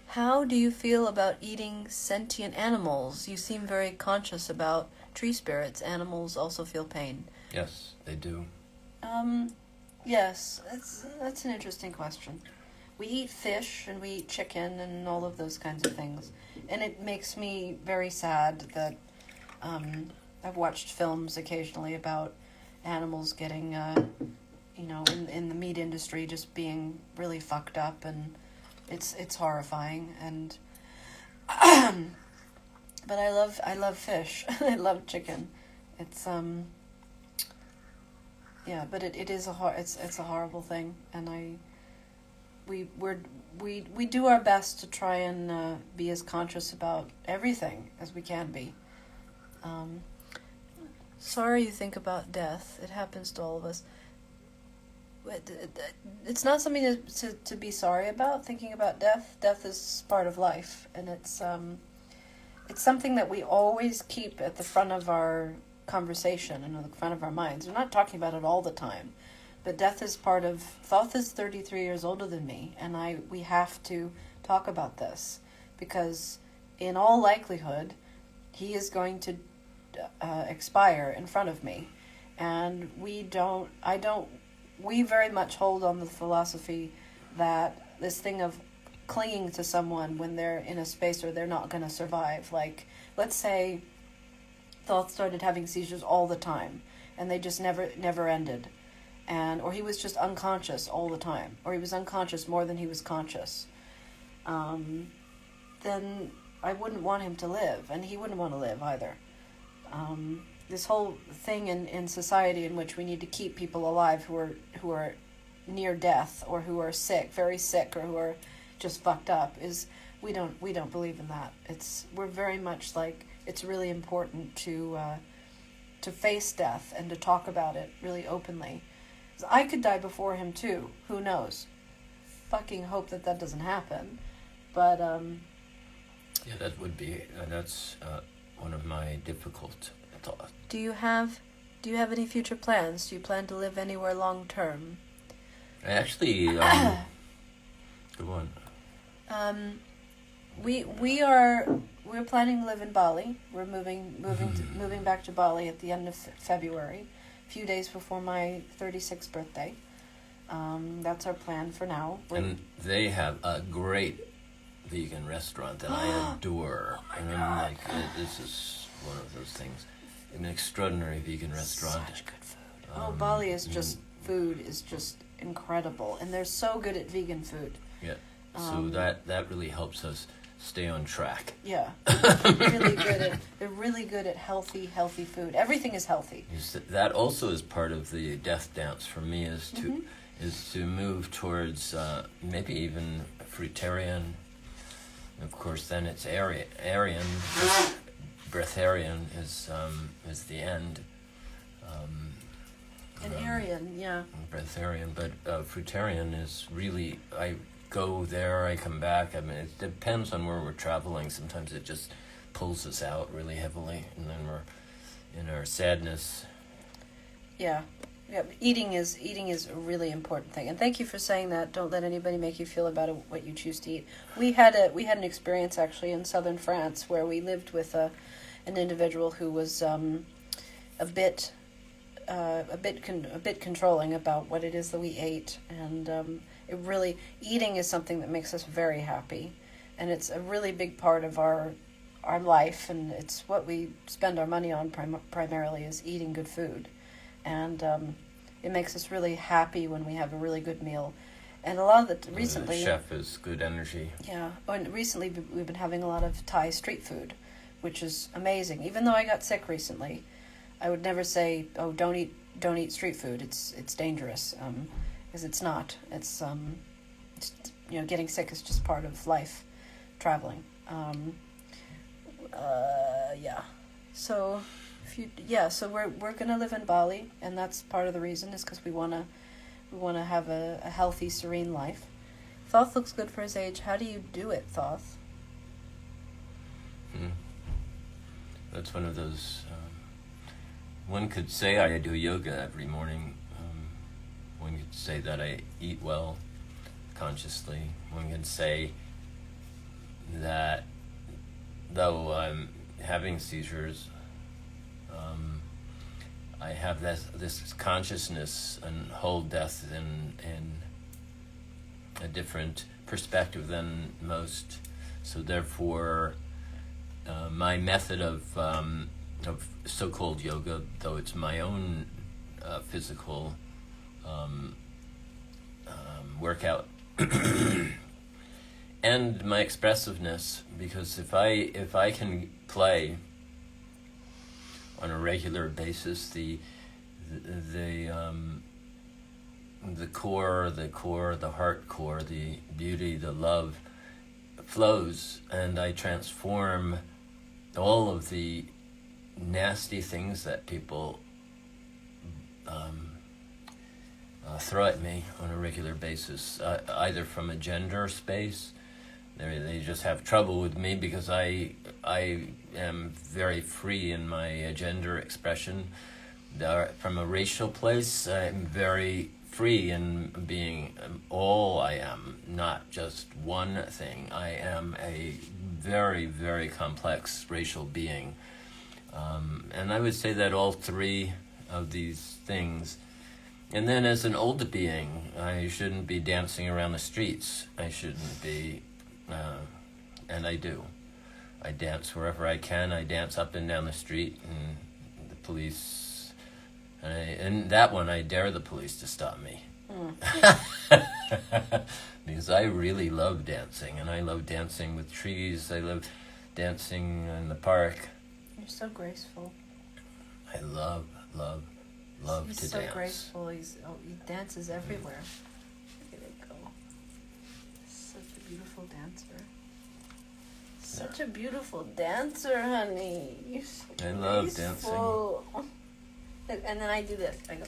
Speaker 1: How do you feel about eating sentient animals? You seem very conscious about tree spirits. Animals also feel pain.
Speaker 2: Yes, they do.
Speaker 1: Yes, that's an interesting question. We eat fish and we eat chicken and all of those kinds of things. And it makes me very sad that I've watched films occasionally about animals getting, in the meat industry just being really fucked up, and it's horrifying. And but I love fish. I love chicken. It's but it is it's a horrible thing, and we do our best to try and be as conscious about everything as we can be. Sorry you think about death. It happens to all of us. It's not something to be sorry about, thinking about death. Death is part of life, and it's it's something that we always keep at the front of our conversation and at the front of our minds. We're not talking about it all the time, but death is part of. Thoth is 33 years older than me, and we have to talk about this because, in all likelihood, he is going to expire in front of me, and we very much hold on the philosophy that this thing of clinging to someone when they're in a space where they're not going to survive. Like, let's say Thoth started having seizures all the time, and they just never ended, or he was just unconscious all the time, or he was unconscious more than he was conscious. Then I wouldn't want him to live, and he wouldn't want to live either. This whole thing in society in which we need to keep people alive who are near death, or who are sick, very sick, or who are just fucked up, is we don't believe in that. We're very much like, it's really important to face death and to talk about it really openly. I could die before him too. Who knows? Fucking hope that doesn't happen. But
Speaker 2: yeah, that would be that's one of my difficult thoughts.
Speaker 1: Do you have any future plans? Do you plan to live anywhere long term?
Speaker 2: I actually go on.
Speaker 1: We're planning to live in Bali. We're moving back to Bali at the end of February, a few days before my 36th birthday. That's our plan for now.
Speaker 2: And they have a great vegan restaurant that I adore. And I'm like, this is one of those things. An extraordinary vegan restaurant.
Speaker 1: Such good food. Bali is just, food is just incredible. And they're so good at vegan food.
Speaker 2: Yeah. So that really helps us stay on track.
Speaker 1: Yeah. They're really good at healthy food. Everything is healthy.
Speaker 2: That also is part of the death dance for me, is to move towards maybe even fruitarian. Of course, then it's Aryan. Breatharian is the end.
Speaker 1: Aryan, yeah.
Speaker 2: Breatharian, but fruitarian is really, I go there, I come back. I mean, it depends on where we're traveling. Sometimes it just pulls us out really heavily, and then we're in our sadness. Yeah.
Speaker 1: Yeah, eating is a really important thing, and thank you for saying that. Don't let anybody make you feel about what you choose to eat. We had an experience actually in southern France where we lived with an individual who was a bit controlling about what it is that we ate, and eating is something that makes us very happy, and it's a really big part of our life, and it's what we spend our money on primarily, is eating good food. And it makes us really happy when we have a really good meal. And a lot of the recently,
Speaker 2: the chef is good energy.
Speaker 1: Yeah, and recently we've been having a lot of Thai street food, which is amazing. Even though I got sick recently, I would never say, "Oh, don't eat street food. It's dangerous," because it's not. It's getting sick is just part of life, traveling. Yeah, so. So we're gonna live in Bali, and that's part of the reason, is because we wanna have a healthy, serene life. Thoth looks good for his age. How do you do it, Thoth?
Speaker 2: That's one of those. One could say I do yoga every morning. One could say that I eat well, consciously. One could say that though I'm having seizures, I have this consciousness and hold death in a different perspective than most. So therefore, my method of so-called yoga, though it's my own physical workout, and my expressiveness, because if I can play on a regular basis, the core, the heart core, the beauty, the love flows, and I transform all of the nasty things that people throw at me on a regular basis, either from a gender space They just have trouble with me because I am very free in my gender expression. From a racial place, I'm very free in being all I am, not just one thing. I am a very, very complex racial being. And I would say that all three of these things. And then as an older being, I shouldn't be dancing around the streets. I shouldn't be, and I do. I dance wherever I can. I dance up and down the street, and the police, and that one I dare the police to stop me. Because I really love dancing, and I love dancing with trees. I love dancing in the park.
Speaker 1: You're so graceful.
Speaker 2: I love
Speaker 1: He's
Speaker 2: to
Speaker 1: so
Speaker 2: dance.
Speaker 1: graceful. He dances everywhere. Look at it go. Such a beautiful dancer. Such a beautiful dancer, honey. You're so
Speaker 2: I love
Speaker 1: graceful. And then I do this. I go.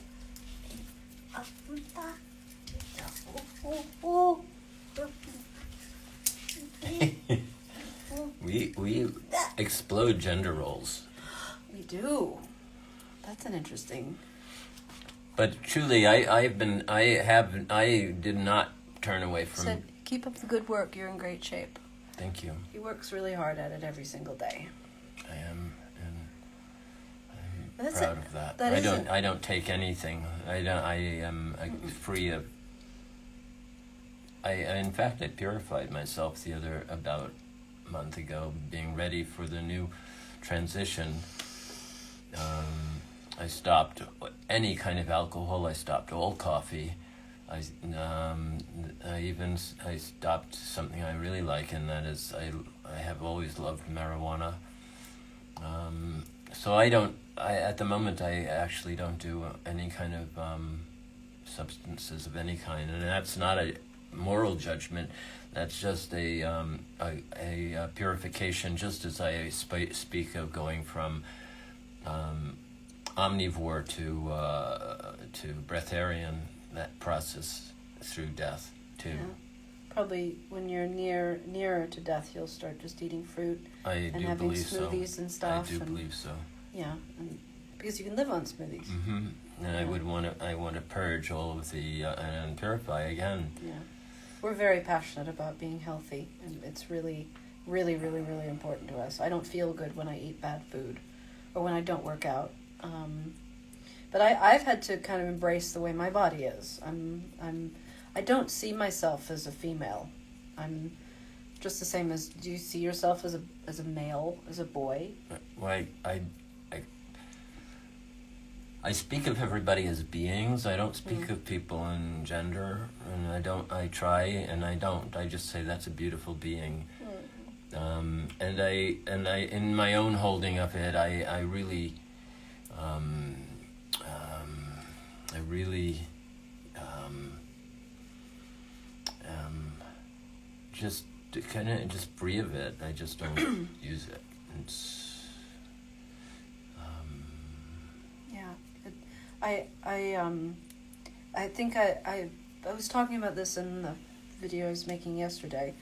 Speaker 2: We explode gender roles.
Speaker 1: We do. That's an interesting.
Speaker 2: But truly, I did not turn away from.
Speaker 1: Said, keep up the good work. You're in great shape.
Speaker 2: Thank you.
Speaker 1: He works really hard at it every single day.
Speaker 2: I am, and I'm
Speaker 1: That's
Speaker 2: proud
Speaker 1: it.
Speaker 2: of that.
Speaker 1: That
Speaker 2: I don't take anything. I am free of. In fact, I purified myself about a month ago, being ready for the new transition. I stopped any kind of alcohol. I stopped all coffee. I stopped something I really like, and that is I have always loved marijuana. So at the moment I actually don't do any kind of substances of any kind, and that's not a moral judgment. That's just a purification, just as I speak of going from omnivore to breatharian. That process through death too.
Speaker 1: Yeah. Probably when you're nearer to death, you'll start just eating fruit and having smoothies and stuff.
Speaker 2: I believe so.
Speaker 1: Yeah, because you can live on smoothies.
Speaker 2: Mm-hmm. And I want to purge all of the and purify again.
Speaker 1: Yeah, we're very passionate about being healthy, and it's really, really, really, really important to us. I don't feel good when I eat bad food, or when I don't work out. But I've had to kind of embrace the way my body is. I don't see myself as a female. I'm just the same as. Do you see yourself as a male, as a boy?
Speaker 2: Well, I speak of everybody as beings. I don't speak of people in gender, and I try, and I don't. I just say that's a beautiful being. And I in my own holding of it, I really. I really just kind of just free of it. I just don't use it. It's
Speaker 1: Yeah, I think I was talking about this in the video I was making yesterday,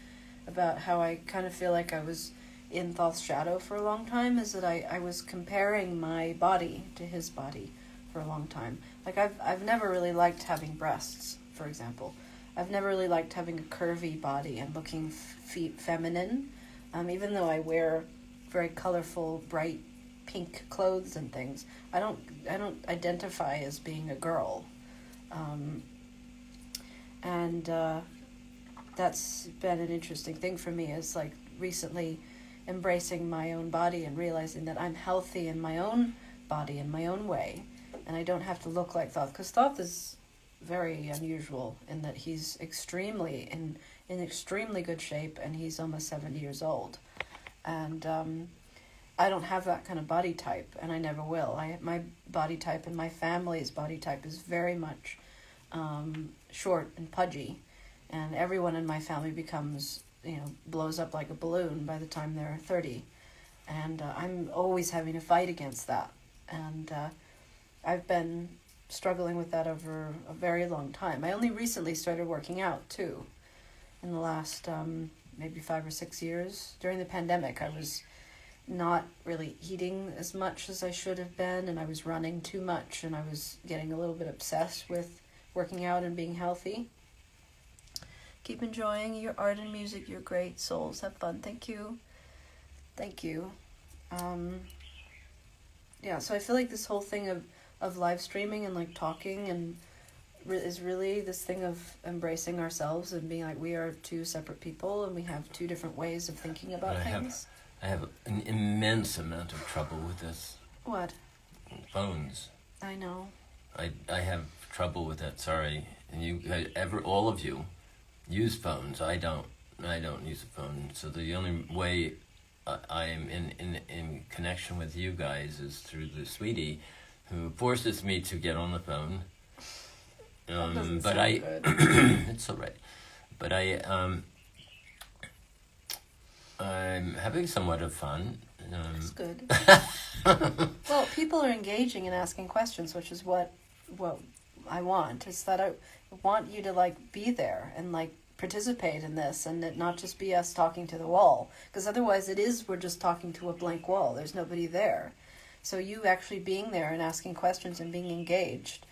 Speaker 1: about how I kind of feel like I was in Thoth's shadow for a long time, is that I was comparing my body to his body for a long time. Like I've never really liked having breasts, for example. I've never really liked having a curvy body and looking feminine, even though I wear very colorful, bright pink clothes and things. I don't identify as being a girl, and that's been an interesting thing for me. Is like recently embracing my own body and realizing that I'm healthy in my own body in my own way, and I don't have to look like Thoth, because Thoth is very unusual in that he's extremely in extremely good shape, and he's almost 70 years old, and I don't have that kind of body type, and I never will. My body type and my family's body type is very much short and pudgy, and everyone in my family becomes, blows up like a balloon by the time they're 30, and I'm always having to fight against that, and I've been struggling with that over a very long time. I only recently started working out too, in the last maybe 5 or 6 years. During the pandemic, I was not really eating as much as I should have been, and I was running too much, and I was getting a little bit obsessed with working out and being healthy. Keep enjoying your art and music. You're great souls. Have fun. Thank you. Thank you. Yeah, so I feel like this whole thing of live streaming and like talking and is really this thing of embracing ourselves and being like we are two separate people and we have two different ways of thinking about things.
Speaker 2: I have an immense amount of trouble with this.
Speaker 1: What?
Speaker 2: Phones.
Speaker 1: I know.
Speaker 2: I have trouble with that. Sorry, and all of you use phones. I don't use a phone. So the only way I am in connection with you guys is through the sweetie, who forces me to get on the phone. But it's all right. But I'm having somewhat of fun.
Speaker 1: It's good. Well, people are engaging and asking questions, which is what I want. Is that I want you to like be there and like participate in this, and it not just be us talking to the wall, because otherwise we're just talking to a blank wall. There's nobody there. So you actually being there and asking questions and being engaged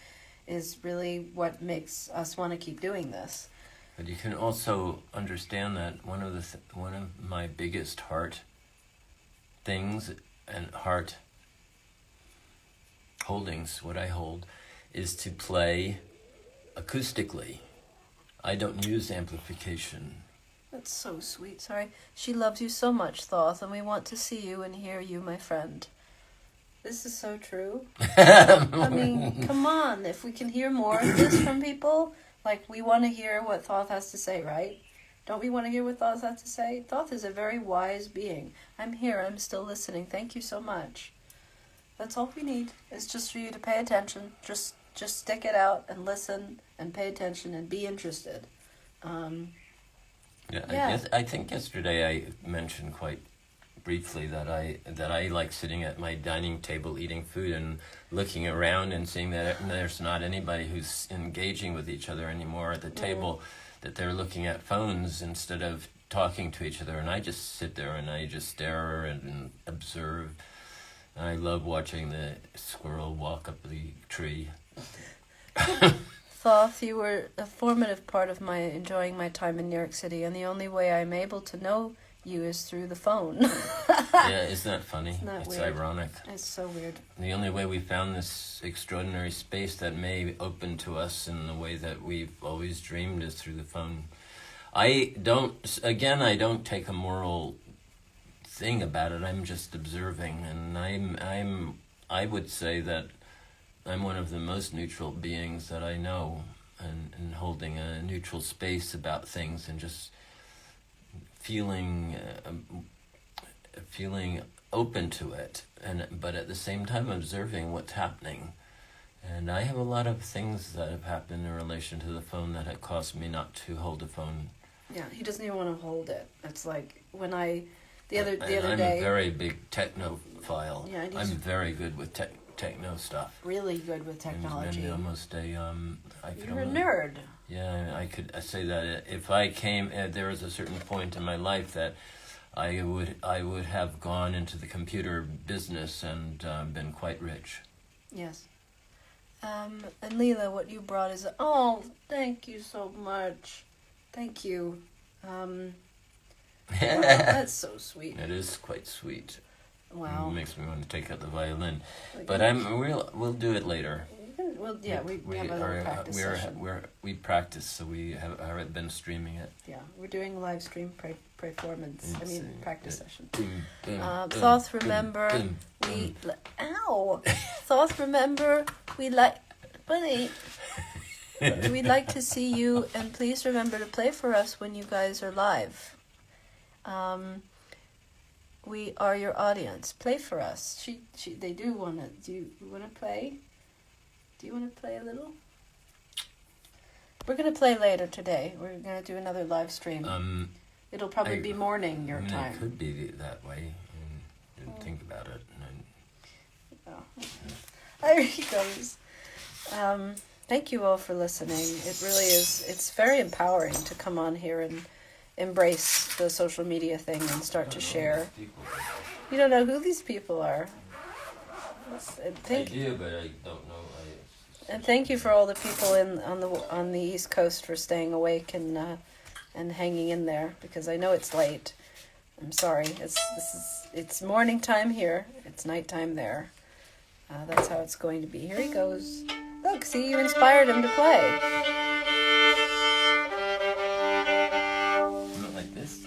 Speaker 1: is really what makes us want to keep doing this.
Speaker 2: But you can also understand that one of my biggest heart things and heart holdings, what I hold, is to play acoustically. I don't use amplification.
Speaker 1: That's so sweet. Sorry. She loves you so much, Thoth, and we want to see you and hear you, my friend. This is so true. I mean, come on. If we can hear more of this from people, like we want to hear what Thoth has to say, right? Don't we want to hear what Thoth has to say? Thoth is a very wise being. I'm here. I'm still listening. Thank you so much. That's all we need. It's just for you to pay attention. Just stick it out and listen and pay attention and be interested.
Speaker 2: I think yesterday I mentioned quite briefly that I like sitting at my dining table eating food and looking around and seeing that there's not anybody who's engaging with each other anymore at the table, that they're looking at phones instead of talking to each other, and I just sit there and I just stare and observe. I love watching the squirrel walk up the tree.
Speaker 1: Thoth, you were a formative part of my enjoying my time in New York City, and the only way I'm able to know you is through the phone.
Speaker 2: Yeah, isn't that funny? It's
Speaker 1: weird?
Speaker 2: Ironic.
Speaker 1: It's so weird.
Speaker 2: The only way we found this extraordinary space that may open to us in the way that we've always dreamed is through the phone. I don't take a moral thing about it. I'm just observing, and I would say that I'm one of the most neutral beings that I know, and holding a neutral space about things and just feeling open to it, but at the same time observing what's happening. And I have a lot of things that have happened in relation to the phone that have caused me not to hold the phone.
Speaker 1: Yeah, he doesn't even want to hold it. It's like when the other
Speaker 2: I'm
Speaker 1: day.
Speaker 2: a very big technophile.
Speaker 1: Yeah,
Speaker 2: I'm very good with techno stuff.
Speaker 1: Really good with technology.
Speaker 2: And almost
Speaker 1: You're a nerd.
Speaker 2: Yeah, I could say that if I came, there was a certain point in my life that I would have gone into the computer business and been quite rich.
Speaker 1: Yes. And Leela, what you brought is oh, thank you so much. Thank you. Wow, that's so sweet.
Speaker 2: It is quite sweet.
Speaker 1: Wow.
Speaker 2: It makes me want to take out the violin,
Speaker 1: Okay.
Speaker 2: but we'll do it later.
Speaker 1: Well, yeah, we have a little practice session.
Speaker 2: We practice, so we have been streaming it.
Speaker 1: Yeah, we're doing a live stream performance. Practice session.
Speaker 2: Thoth,
Speaker 1: remember Thoth, remember we'd like to see you, and please remember to play for us when you guys are live. We are your audience. Play for us. They do want to. Do you want to play? Do you want to play a little? We're going to play later today. We're going to do another live stream. It'll probably be morning your time.
Speaker 2: It could be that way. I didn't think about it.
Speaker 1: There he goes. Thank you all for listening. It really is. It's very empowering to come on here and embrace the social media thing and start to share. You don't know who these people are.
Speaker 2: I do, but I don't know.
Speaker 1: And thank you for all the people on the East Coast for staying awake and hanging in there, because I know it's late. I'm sorry. It's morning time here. It's nighttime there. That's how it's going to be. Here he goes. Look, see, you inspired him to play.
Speaker 2: Not like this.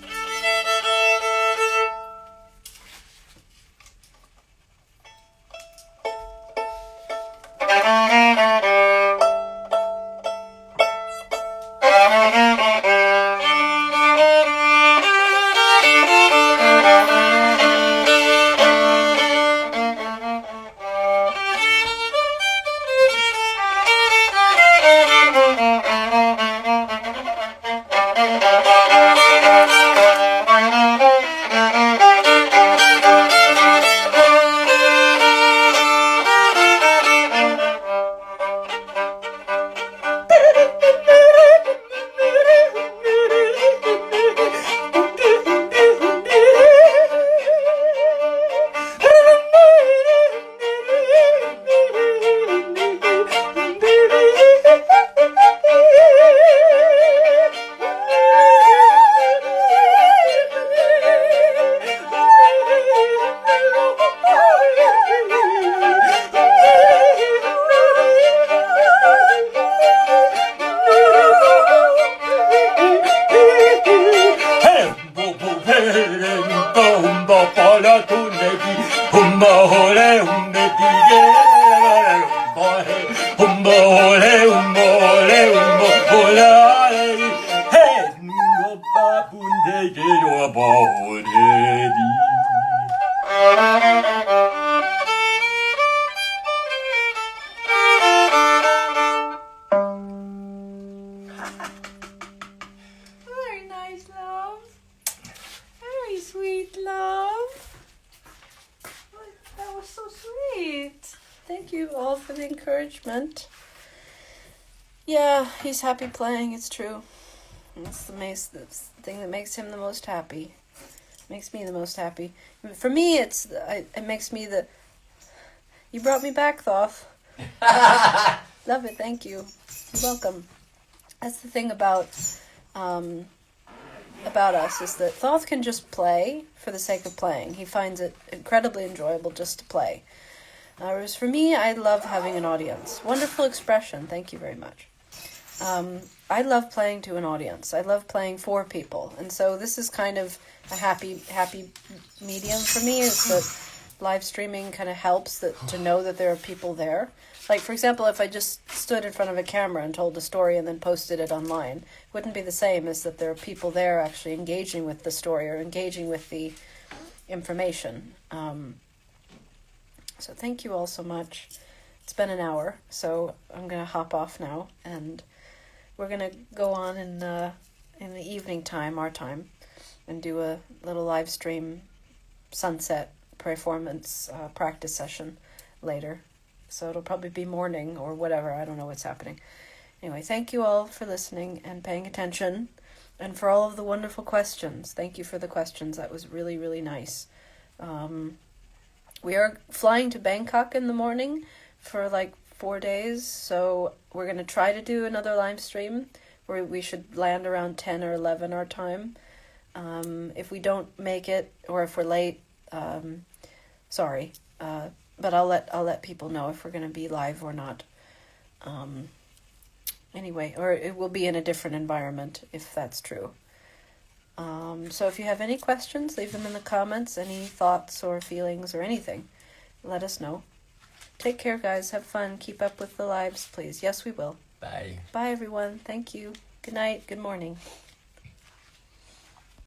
Speaker 1: Very nice, love. Very sweet, love. That was so sweet. Thank you all for the encouragement. Yeah, he's happy playing, it's true. It's the thing that makes him the most happy. Makes me the most happy. For me, it makes me the... You brought me back, Thoth. Love it, thank you. You're welcome. That's the thing about us, is that Thoth can just play for the sake of playing. He finds it incredibly enjoyable just to play. Whereas for me, I love having an audience. Wonderful expression, thank you very much. I love playing to an audience. I love playing for people. And so this is kind of a happy medium for me, is that live streaming kind of helps to know that there are people there. Like, for example, if I just stood in front of a camera and told a story and then posted it online, it wouldn't be the same as that there are people there actually engaging with the story or engaging with the information. So thank you all so much. It's been an hour, so I'm going to hop off now, and we're going to go on in the evening time, our time, and do a little live stream sunset performance practice session later. So it'll probably be morning or whatever. I don't know what's happening. Anyway, thank you all for listening and paying attention, and for all of the wonderful questions. Thank you for the questions. That was really, really nice. We are flying to Bangkok in the morning for like 4 days, so we're going to try to do another live stream where we should land around 10 or 11 our time. If we don't make it, or if we're late, sorry. But I'll let people know if we're going to be live or not. Anyway, or it will be in a different environment if that's true. So if you have any questions, leave them in the comments. Any thoughts or feelings or anything, let us know. Take care, guys. Have fun. Keep up with the lives, please. Yes, we will.
Speaker 2: Bye.
Speaker 1: Bye, everyone. Thank you. Good night. Good morning.